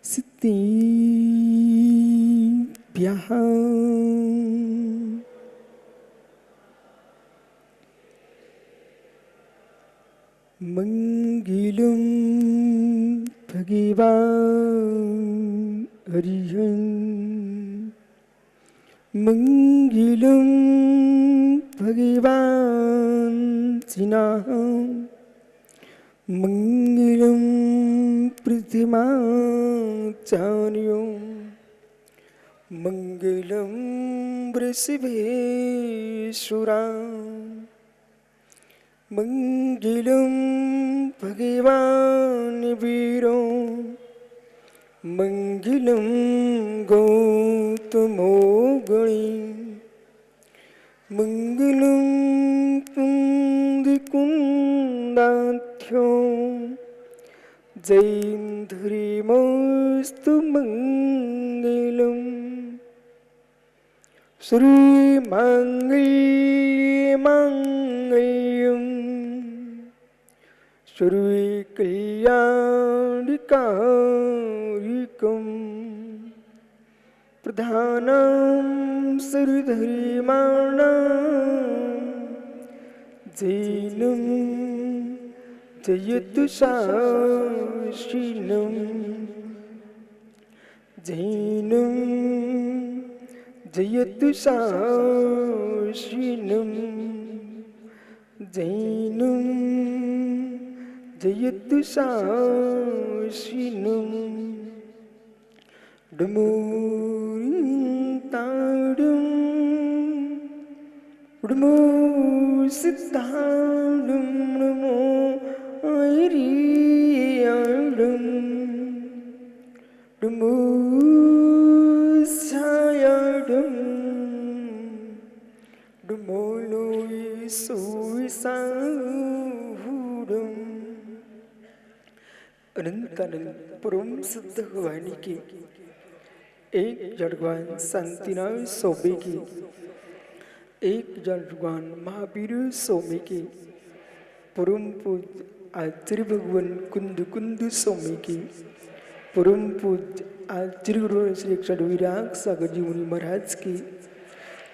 सिद्धिभ्यः मंगलम भगवान् हरिहं मंगलम भगवान् सिन्हा मंगलम प्रथमाचार्यो मंगलम वृषभेश्वरा मंगलम भगवान् वीरो मंगलम गौतमो गणी मंगलम पुंडरीकुंडाख्यो जयेन्द्रिमस्तु मंगलम श्रीमंगलम सर्वकल्याणकारिकं प्रधानं सर्वधर्माणां जैनं जयतु शास्त्रिनं जैनं जयतु शास्त्रिनं जैनं जयतु शास्त्रिनं डमोरिताडं डमो सिद्धाडं नमो आयरियाडं डमो सायाडं डमो लोई सोईसाहुडं अनंतानंद परम सिद्ध भवानी की एक जड़वान शांतिनाथ सोबे की एक जड़वान महावीर सोमे की परम पूज्य आचार्य भगवान कुंद कुंद सोमे की परम पूज्य आचार्य गुरु श्री विराग सागर जी मुनि महाराज की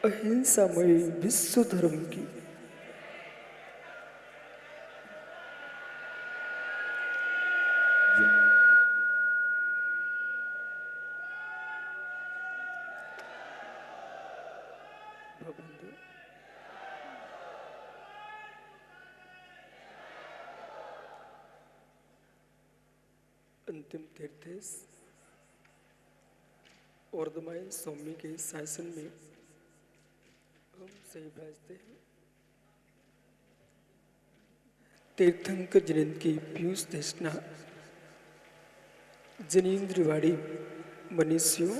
अहिंसामय विश्व धर्म की अंतिम तीर्थेश और दमाई स्वामी के शासन में हम सही भाजते हैं। तीर्थंकर जनिंद्र की पीयूष देशना जनीन्द्रवाड़ी मनुष्यों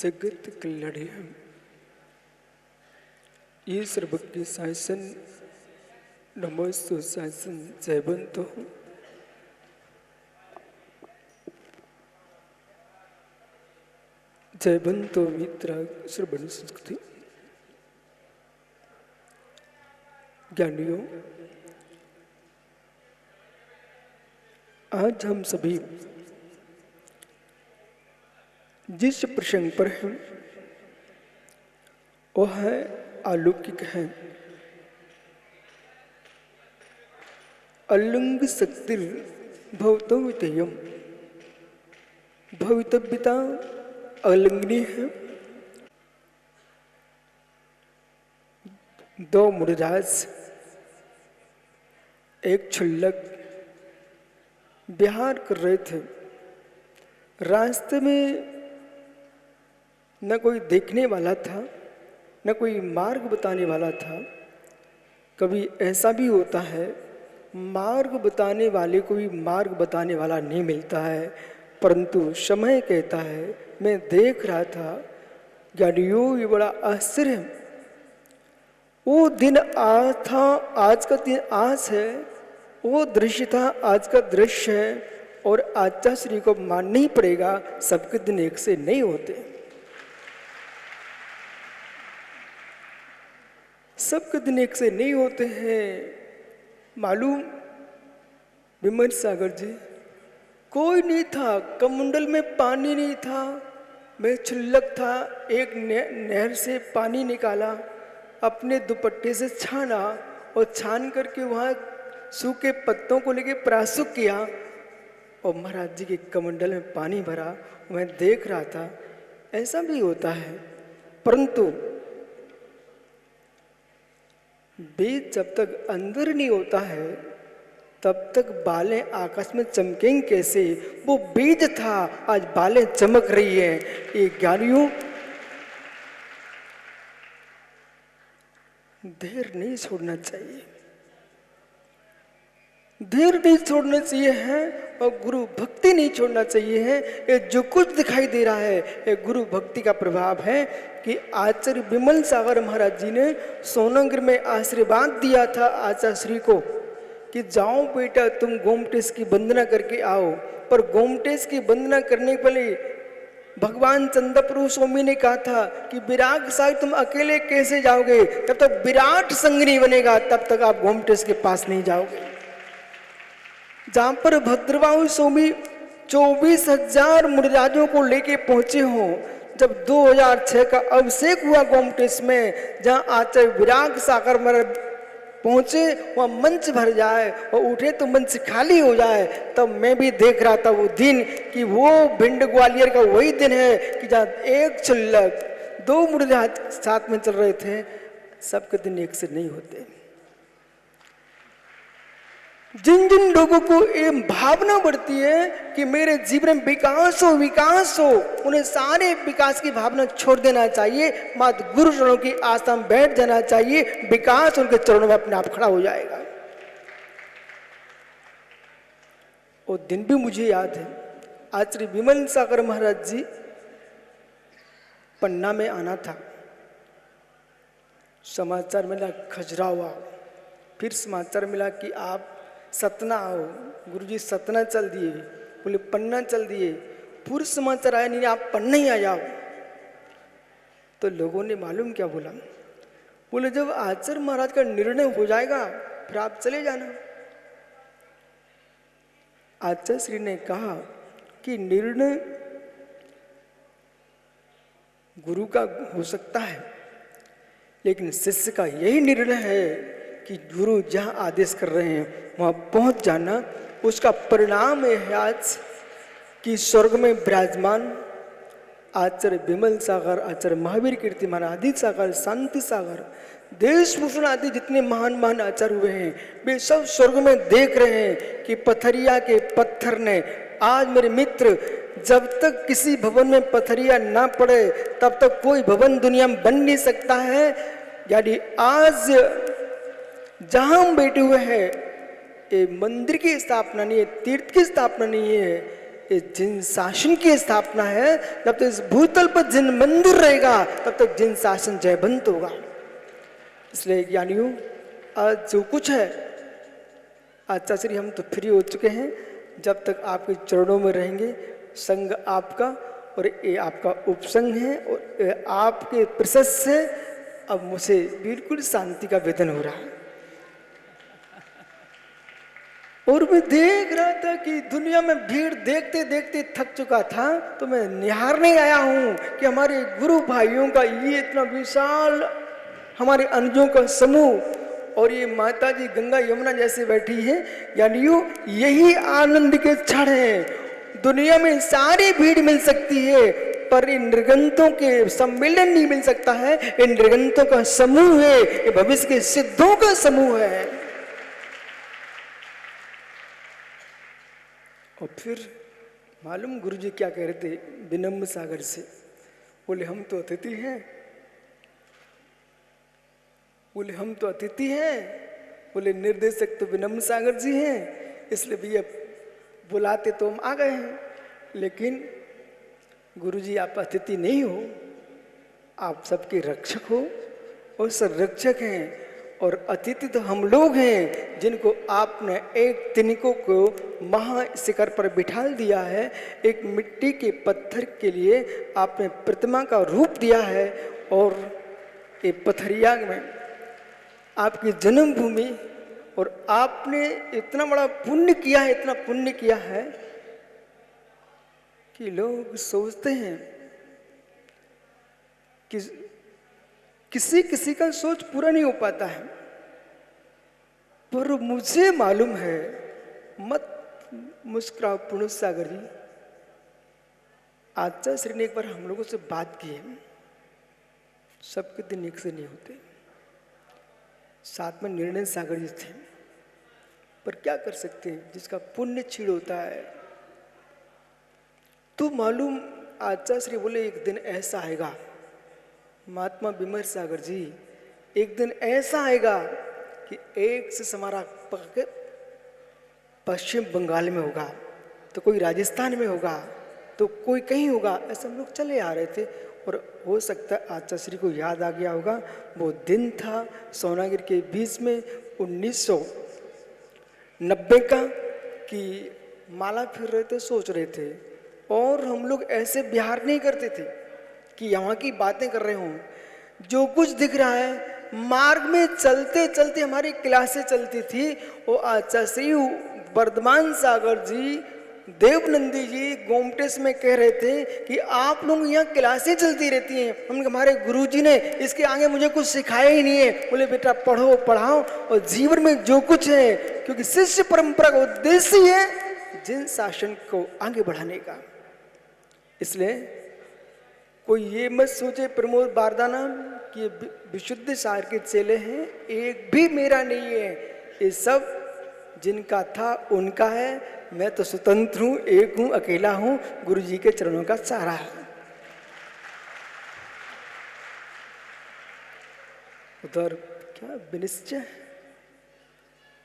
जगत कल्याणी हम ये सर्वज्ञ शासन नमोस्तु शासन जयवंतो जयवंतो मित्र श्रवण संस्कृति ज्ञानियों, आज हम सभी जिस प्रसंग पर हैं वह है अलौकिक है। अलंग शक्तिर भवतव्यम भवितव्यता अलंघनीय है। दो मुनिराज एक छुल्लक विहार कर रहे थे। रास्ते में न कोई देखने वाला था न कोई मार्ग बताने वाला था। कभी ऐसा भी होता है मार्ग बताने वाले को भी मार्ग बताने वाला नहीं मिलता है, परंतु समय कहता है मैं देख रहा था ज्ञानियों ये बड़ा आश्चर्य है। वो दिन आज था, आज का दिन आज है, वो दृश्य था आज का दृश्य है। और आचार्य श्री को मानना ही पड़ेगा, सबके दिन एक से नहीं होते। सबके दिन एक से नहीं होते हैं। मालूम विमल सागर जी कोई नहीं था, कमंडल में पानी नहीं था। मैं क्षुल्लक था, एक नहर से पानी निकाला, अपने दुपट्टे से छाना और छान करके वहाँ सूखे पत्तों को लेके प्राशुक किया और महाराज जी के कमंडल में पानी भरा। मैं देख रहा था ऐसा भी होता है, परंतु बीज जब तक अंदर नहीं होता है तब तक बालें आकाश में चमकेंगे कैसे। वो बीज था, आज बालें चमक रही है। ये ज्ञानियों, देर नहीं छोड़ना चाहिए, देर नहीं छोड़ना चाहिए है, और गुरु भक्ति नहीं छोड़ना चाहिए है। ये जो कुछ दिखाई दे रहा है ये गुरु भक्ति का प्रभाव है कि आचार्य विमल सागर महाराज जी ने सोनगर में आशीर्वाद दिया था आचार्य श्री को कि जाओ बेटा तुम गोमटेश की वंदना करके आओ। पर गोमटेश की वंदना करने के पहले भगवान चंद्रप्रभु स्वामी ने कहा था कि विराग साहब तुम अकेले कैसे जाओगे, जब तक विराट संग नहीं बनेगा तब तक आप गोमटेश के पास नहीं जाओगे। जहां पर भद्रबाहु स्वामी 24,000 मुनिराजों को लेके पहुंचे हों, जब 2006 का अभिषेक हुआ गोमटेश में, जहां आचार्य विराग सागर में पहुंचे, वहाँ मंच भर जाए और उठे तो मंच खाली हो जाए, तब मैं भी देख रहा था वो दिन कि वो भिंड ग्वालियर का वही दिन है कि जहाँ एक क्षुल्लक 2 मुनिराज साथ में चल रहे थे। सबके दिन एक से नहीं होते। जिन जिन लोगों को ये भावना बढ़ती है कि मेरे जीवन में विकास हो विकास हो, उन्हें सारे विकास की भावना छोड़ देना चाहिए, मात्र गुरु चरणों की आस्था में बैठ जाना चाहिए। विकास उनके चरणों में अपने आप खड़ा हो जाएगा। वो दिन भी मुझे याद है, आचार्य विमल सागर महाराज जी पन्ना में आना था, समाचार मिला खजुराहो आओ, फिर समाचार मिला कि आप सतना आओ। गुरुजी सतना चल दिए, बोले पन्ना चल दिए, पूरे समाचार आया नहीं, आप पन्ना ही आ जाओ। तो लोगों ने मालूम क्या बोला, बोले जब आचार्य महाराज का निर्णय हो जाएगा फिर आप चले जाना। आचार्य श्री ने कहा कि निर्णय गुरु का हो सकता है, लेकिन शिष्य का यही निर्णय है कि गुरु जहाँ आदेश कर रहे हैं वहाँ पहुँच जाना। उसका परिणाम है आज कि स्वर्ग में विराजमान आचार्य विमल सागर, आचार्य महावीर कीर्तिमान, आदि सागर, शांति सागर, देशभूषण आदि जितने महान महान आचार्य हुए हैं, वे सब स्वर्ग में देख रहे हैं कि पथरिया के पत्थर ने आज मेरे मित्र, जब तक किसी भवन में पथरिया ना पड़े तब तक कोई भवन दुनिया में बन नहीं सकता है। यानी आज जहां हम बैठे हुए हैं ये मंदिर की स्थापना नहीं है, तीर्थ की स्थापना नहीं है, ये जिन शासन की स्थापना है। जब तक इस भूतल पर जिन मंदिर रहेगा तब तक जिन शासन जयवंत होगा। इसलिए ज्ञानियों, आज जो कुछ है आचार्य श्री हम तो फ्री हो चुके हैं, जब तक आपके चरणों में रहेंगे। संग आपका और ये आपका उपसंग है और ये आपके प्रशस्त से अब मुझे बिल्कुल शांति का वेदन हो रहा है। और मैं देख रहा था कि दुनिया में भीड़ देखते देखते थक चुका था, तो मैं निहारने आया हूँ कि हमारे गुरु भाइयों का ये इतना विशाल हमारे अनुजों का समूह और ये माता जी गंगा यमुना जैसे बैठी है। यानी यही आनंद के क्षण है। दुनिया में सारी भीड़ मिल सकती है पर इन निर्गंतों के सम्मेलन नहीं मिल सकता है। इन निर्गंतों का समूह है, ये भविष्य के सिद्धों का समूह है। और फिर मालूम गुरुजी क्या कह रहे थे विनम्र सागर से, बोले हम तो अतिथि हैं, बोले हम तो अतिथि हैं, बोले निर्देशक तो विनम्र सागर जी हैं, इसलिए भैया बुलाते तो हम आ गए हैं, लेकिन गुरुजी आप अतिथि नहीं हो, आप सबके रक्षक हो और संरक्षक हैं। और अतिथि तो हम लोग हैं जिनको आपने एक तिनकों को महा शिखर पर बिठा दिया है। एक मिट्टी के पत्थर के लिए आपने प्रतिमा का रूप दिया है और ये पथरिया में आपकी जन्मभूमि, और आपने इतना बड़ा पुण्य किया है, इतना पुण्य किया है कि लोग सोचते हैं कि किसी किसी का सोच पूरा नहीं हो पाता है, पर मुझे मालूम है, मत मुस्कुराओ पूर्ण सागर जी। आचार्य श्री ने एक बार हम लोगों से बात की है, सबके दिन एक से नहीं होते। साथ में निर्णय सागर जी थे, पर क्या कर सकते हैं, जिसका पुण्य क्षीण होता है। तो मालूम आचार्य श्री बोले एक दिन ऐसा आएगा, महात्मा विमल सागर जी, एक दिन ऐसा आएगा कि एक से हमारा पश्चिम बंगाल में होगा, तो कोई राजस्थान में होगा, तो कोई कहीं होगा। ऐसे हम लोग चले आ रहे थे और हो सकता है आचार्य श्री को याद आ गया होगा, वो दिन था सोनागिर के बीच में 1990 का, कि माला फिर रहे थे, सोच रहे थे। और हम लोग ऐसे बिहार नहीं करते थे कि यहाँ की बातें कर रहे हों। जो कुछ दिख रहा है, मार्ग में चलते चलते हमारी क्लासें चलती थी, वो आचार्य श्री वर्धमान सागर जी, देवनंदी जी गोमटेस में कह रहे थे कि आप लोग यहाँ क्लासें चलती रहती हैं। हम हमारे गुरुजी ने इसके आगे मुझे कुछ सिखाया ही नहीं है। बोले बेटा पढ़ो पढ़ाओ और जीवन में जो कुछ है, क्योंकि शिष्य परंपरा का उद्देश्य ही है जिन शासन को आगे बढ़ाने का। इसलिए कोई ये मत सोचे प्रमोद बारदाना कि विशुद्ध सार के चेले हैं, एक भी मेरा नहीं है। ये सब जिनका था उनका है, मैं तो स्वतंत्र हूँ, एक हूँ, अकेला हूँ, गुरु जी के चरणों का सहारा है। उधर क्या विनिश्चय,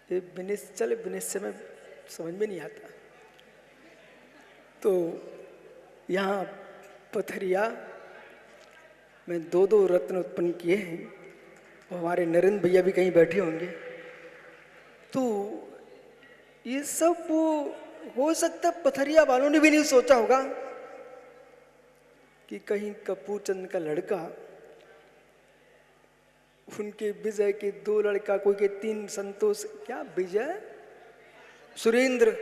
ये विनिश्चय में समझ में नहीं आता। तो यहाँ पथरिया में दो रत्न उत्पन्न किए हैं, और हमारे नरेंद्र भैया भी कहीं बैठे होंगे। तो ये सब हो सकता है पथरिया वालों ने भी नहीं सोचा होगा कि कहीं कपूर चंद का लड़का, उनके विजय के 2 लड़का, कोई के 3 संतोष, क्या विजय सुरेंद्र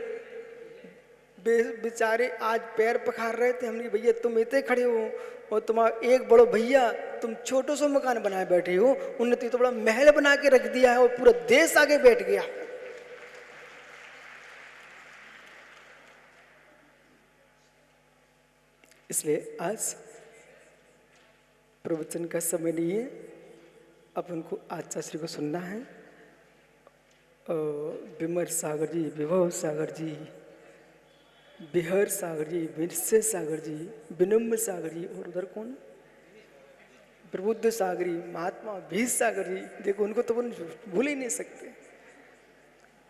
बेचारे आज पैर पखार रहे थे। हमने भैया तुम इतने खड़े हो और तुम्हारा एक बड़ो भैया, तुम छोटो सो मकान बनाए बैठे हो, उन्होंने तो बड़ा महल बना के रख दिया है और पूरा देश आगे बैठ गया। इसलिए आज प्रवचन का समय नहीं है, अपन को आचार्य श्री को सुनना है। विमल सागर जी, विभव सागर जी, बिहर सागर जी, विनसे सागर जी, विनम्र सागर जी, और उधर कौन, प्रबुद्ध सागरी, महात्मा भीष सागर जी। देखो उनको तो भूल ही नहीं सकते।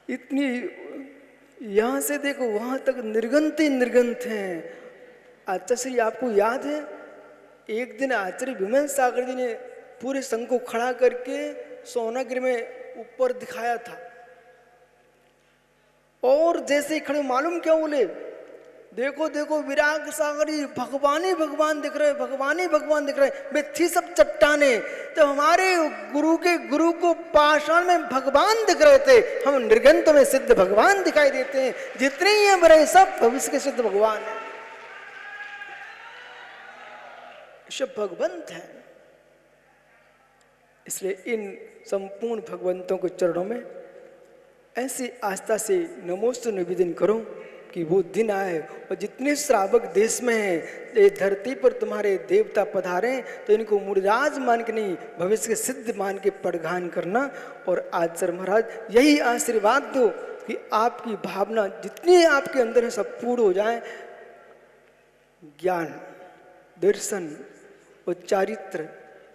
इतनी यहाँ से देखो वहाँ तक निर्गंत ही निर्गंत हैं। आचार्य श्री आपको याद है, एक दिन आचार्य विमल सागर जी ने पूरे संघ को खड़ा करके सोनागिर में ऊपर दिखाया था, और जैसे ही खड़े मालूम क्या बोले, देखो देखो विराग सागर जी, भगवान ही भगवान दिख रहे, भगवान ही भगवान दिख रहे। वे थी सब चट्टाने, तो हमारे गुरु के गुरु को पाषाण में भगवान दिख रहे थे, हम निर्गंत में सिद्ध भगवान दिखाई देते हैं। जितने ही हैं बड़े सब भविष्य के सिद्ध भगवान हैं, सब भगवंत है। इसलिए इन संपूर्ण भगवंतों के चरणों में ऐसी आस्था से नमोस्तु निवेदन करो कि वो दिन आए और जितने श्रावक देश में हैं, ये धरती पर तुम्हारे देवता पधारे तो इनको मुड़राज मान के नहीं, भविष्य के सिद्ध मान के पड़घान करना। और आचार्य महाराज यही आशीर्वाद दो कि आपकी भावना जितनी आपके अंदर है सब पूर्ण हो जाए। ज्ञान, दर्शन और चारित्र,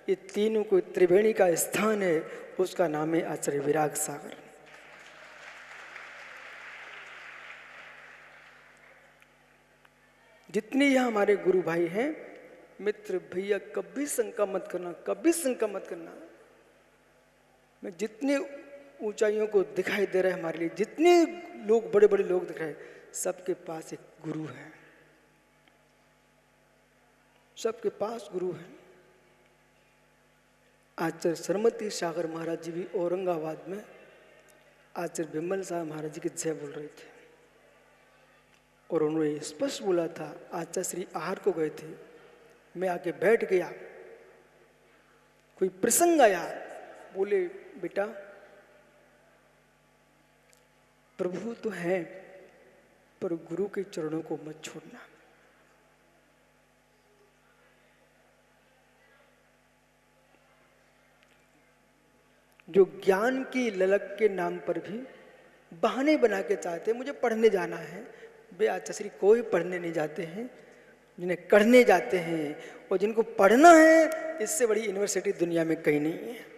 ये तीनों को त्रिवेणी का स्थान है, उसका नाम है आचार्य विराग सागर। जितने यहाँ हमारे गुरु भाई हैं, मित्र भैया, कभी शंका मत करना, कभी शंका मत करना। मैं जितने ऊंचाइयों को दिखाई दे रहे हैं हमारे लिए, जितने लोग बड़े बड़े लोग दिख रहे हैं, सबके पास एक गुरु है, सबके पास गुरु है। आचार्य सरमती सागर महाराज जी भी औरंगाबाद में आचार्य विमल साहब महाराज जी की जय बोल रहे थे। और उन्होंने स्पष्ट बोला था, आचार्य श्री आहार को गए थे, मैं आके बैठ गया, कोई प्रसंग आया, बोले बेटा प्रभु तो है पर गुरु के चरणों को मत छोड़ना। जो ज्ञान की ललक के नाम पर भी बहाने बना के चाहते मुझे पढ़ने जाना है, वे आचार्य श्री कोई पढ़ने नहीं जाते हैं, जिन्हें करने जाते हैं। और जिनको पढ़ना है, इससे बड़ी यूनिवर्सिटी दुनिया में कहीं नहीं है,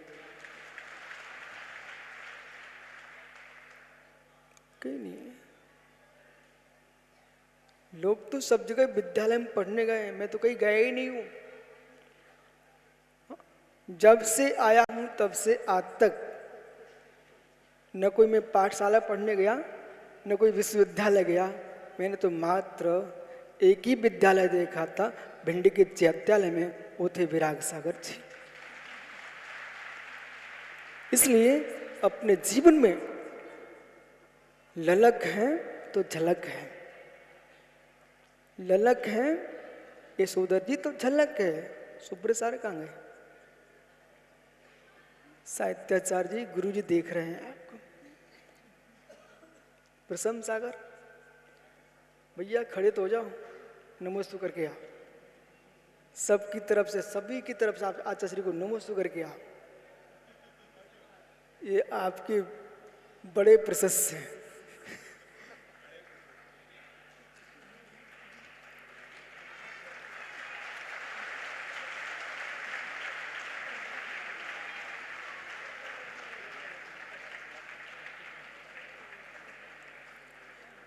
कहीं नहीं है। लोग तो सब जगह विद्यालय में पढ़ने गए, मैं तो कहीं गया ही नहीं हूं। जब से आया हूं तब से आज तक न कोई मैं पाठशाला पढ़ने गया, न कोई विश्वविद्यालय गया। मैंने तो मात्र एक ही विद्यालय देखा था, भिंडी के चैत्यालय में, वो थे विराग सागर जी। इसलिए अपने जीवन में ललक है तो झलक है, ललक है यशोधर जी तो झलक है। सुब्रसार कहाँ गए? साहित्याचार्य जी, गुरु जी देख रहे हैं आपको। प्रसन्न सागर भैया खड़े तो हो जाओ, नमोस्तु करके आओ। सबकी तरफ से, सभी की तरफ से आप आचार्य श्री को नमोस्तु करके आओ। ये आपके बड़े प्रशस्त हैं।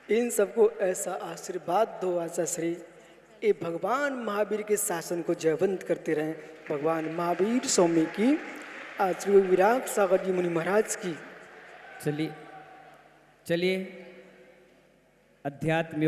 इन सबको ऐसा आशीर्वाद दो आचार्य श्री, ये भगवान महावीर के शासन को जयवंत करते रहें। भगवान महावीर स्वामी की, आचार्य विराग सागर जी मुनि महाराज की। चलिए अध्यात्म